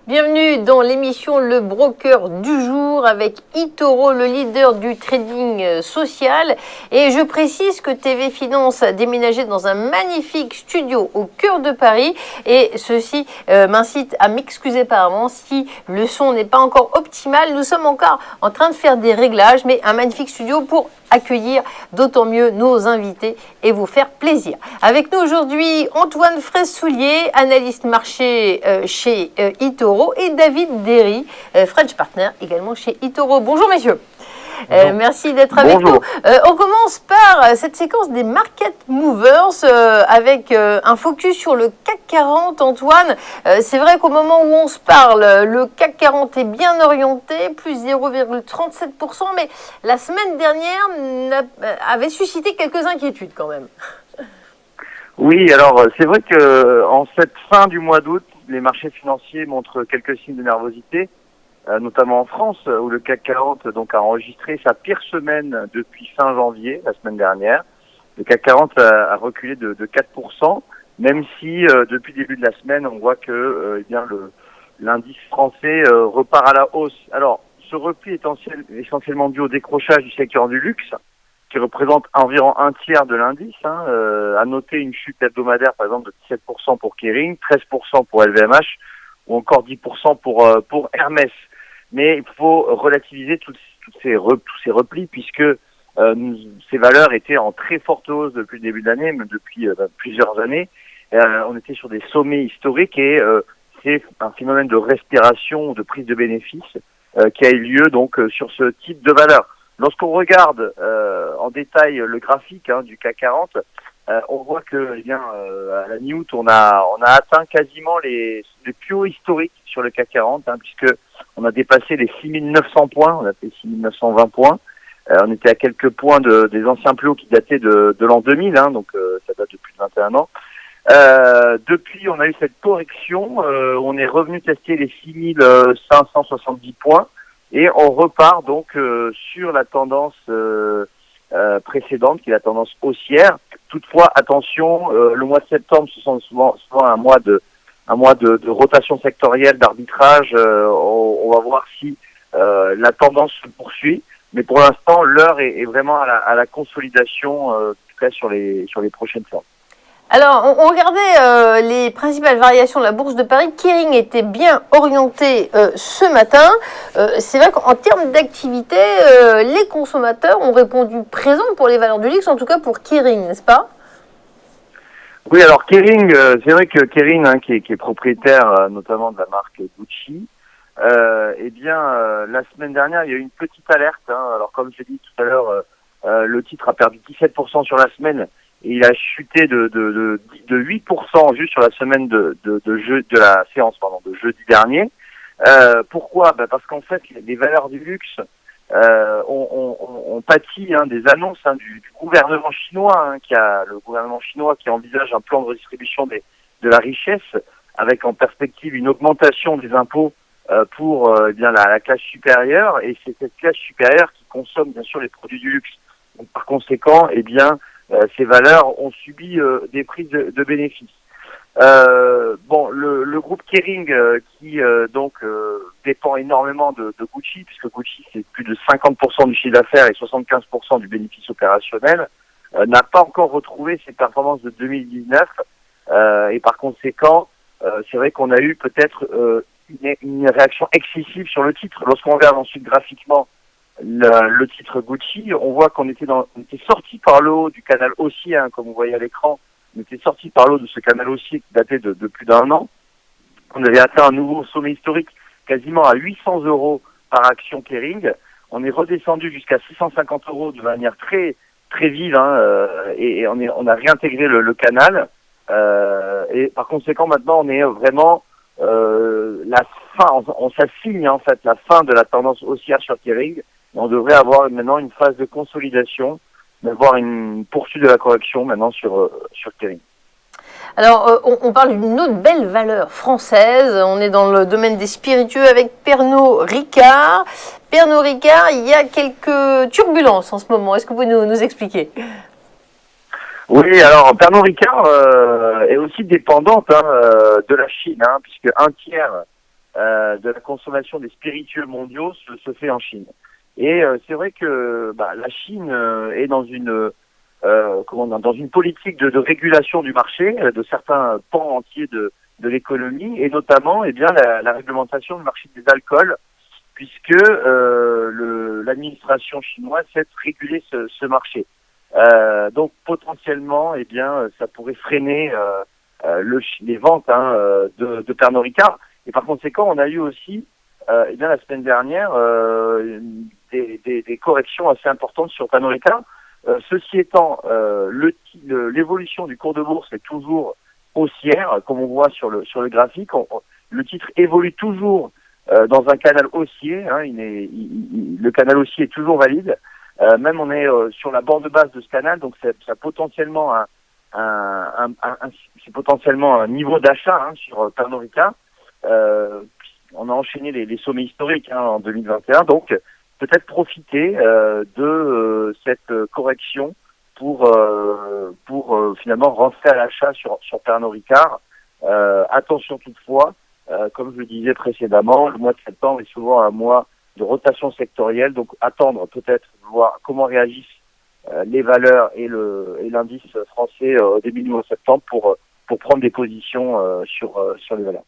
Bienvenue dans l'émission Le Broker du jour avec eToro, le leader du trading social. Et je précise que TV Finance a déménagé dans un magnifique studio au cœur de Paris. Et ceci m'incite à m'excuser par avance si le son n'est pas encore optimal. Nous sommes encore en train de faire des réglages, mais un magnifique studio pour accueillir d'autant mieux nos invités et vous faire plaisir. Avec nous aujourd'hui, Antoine Fraisse-Soulier, analyste marché chez eToro, et David Derry, French Partner également chez eToro. Bonjour messieurs. Merci d'être avec nous. On commence par cette séquence des market movers avec un focus sur le CAC 40. Antoine, c'est vrai qu'au moment où on se parle, le CAC 40 est bien orienté, plus 0,37%, mais la semaine dernière avait suscité quelques inquiétudes quand même. Oui, alors c'est vrai que en cette fin du mois d'août, les marchés financiers montrent quelques signes de nervosité. Notamment en France, où le CAC 40 donc a enregistré sa pire semaine depuis fin janvier, la semaine dernière. Le CAC 40 a reculé de 4%, même si depuis le début de la semaine, on voit que l'indice français repart à la hausse. Alors, ce repli est essentiellement dû au décrochage du secteur du luxe, qui représente environ un tiers de l'indice. À noter une chute hebdomadaire, par exemple, de 17% pour Kering, 13% pour LVMH, ou encore 10% pour Hermès. Mais il faut relativiser tous ces replis puisque ces valeurs étaient en très forte hausse depuis le début de l'année, même depuis plusieurs années. On était sur des sommets historiques et c'est un phénomène de respiration, de prise de bénéfices qui a eu lieu donc sur ce type de valeur. Lorsqu'on regarde en détail le graphique du CAC 40, on voit que à la mi-août, on a atteint quasiment les plus hauts historiques sur le CAC 40, puisque on a dépassé les 6900 points, on a fait 6920 points. On était à quelques points des anciens plus hauts qui dataient de l'an 2000, donc ça date de plus de 21 ans. Depuis, on a eu cette correction, on est revenu tester les 6570 points et on repart donc sur la tendance précédente, qui est la tendance haussière. Toutefois, attention, le mois de septembre, ce sont souvent un mois de rotation sectorielle, d'arbitrage. On va voir si la tendance se poursuit. Mais pour l'instant, l'heure est vraiment à la consolidation, en tout cas sur les prochaines séances. Alors, on regardait les principales variations de la bourse de Paris. Kering était bien orienté ce matin. C'est vrai qu'en termes d'activité, les consommateurs ont répondu présent pour les valeurs du luxe, en tout cas pour Kering, n'est-ce pas? Oui, alors Kering, c'est vrai que Kering, qui est propriétaire notamment de la marque Gucci, la semaine dernière, il y a eu une petite alerte. Alors comme je l'ai dit tout à l'heure, le titre a perdu 17% sur la semaine. Et il a chuté de 8% juste sur la semaine de la séance de jeudi dernier. Pourquoi? Parce qu'en fait, les valeurs du luxe ont pâti des annonces du gouvernement chinois, le gouvernement chinois qui envisage un plan de redistribution de la richesse avec en perspective une augmentation des impôts pour la classe supérieure, et c'est cette classe supérieure qui consomme bien sûr les produits du luxe. Donc par conséquent, ces valeurs ont subi des prises de bénéfices. Le groupe Kering qui dépend énormément de Gucci, puisque Gucci c'est plus de 50% du chiffre d'affaires et 75% du bénéfice opérationnel, n'a pas encore retrouvé ses performances de 2019 et par conséquent, c'est vrai qu'on a eu peut-être une réaction excessive sur le titre. Lorsqu'on regarde ensuite graphiquement le titre Gucci, on voit qu'on était sorti par le haut du canal haussier, comme vous voyez à l'écran. On était sorti par le haut de ce canal haussier qui datait de plus d'un an. On avait atteint un nouveau sommet historique quasiment à 800 € par action Kering. On est redescendu jusqu'à 650 € de manière très très vive, et on a réintégré le canal. Et par conséquent, maintenant, on est vraiment la fin. On s'assigne en fait la fin de la tendance haussière sur Kering. On devrait avoir maintenant une phase de consolidation, d'avoir une poursuite de la correction maintenant sur Kering. Alors, on parle d'une autre belle valeur française. On est dans le domaine des spiritueux avec Pernod Ricard. Pernod Ricard, il y a quelques turbulences en ce moment. Est-ce que vous pouvez nous expliquer? Oui, alors Pernod Ricard est aussi dépendante de la Chine, puisque un tiers de la consommation des spiritueux mondiaux se fait en Chine. Et c'est vrai que la Chine est dans une dans une politique de régulation du marché de certains pans entiers de l'économie, et notamment la réglementation du marché des alcools, puisque l'administration chinoise souhaite réguler ce marché. Donc potentiellement, ça pourrait freiner les ventes de Pernod Ricard. Et par conséquent, on a eu aussi, la semaine dernière, des corrections assez importantes sur Pernod Ricard. Ceci étant, l'évolution du cours de bourse est toujours haussière, comme on voit sur le graphique. Le titre évolue toujours dans un canal haussier. Le canal haussier est toujours valide. Même on est sur la bande basse de ce canal, donc c'est potentiellement c'est potentiellement un niveau d'achat sur Pernod Ricard. On a enchaîné les sommets historiques en 2021, donc peut-être profiter de cette correction pour finalement rentrer à l'achat sur Pernod Ricard. Attention toutefois, comme je le disais précédemment, le mois de septembre est souvent un mois de rotation sectorielle, donc attendre peut-être voir comment réagissent les valeurs et l'indice français au début du mois de septembre pour prendre des positions sur les valeurs.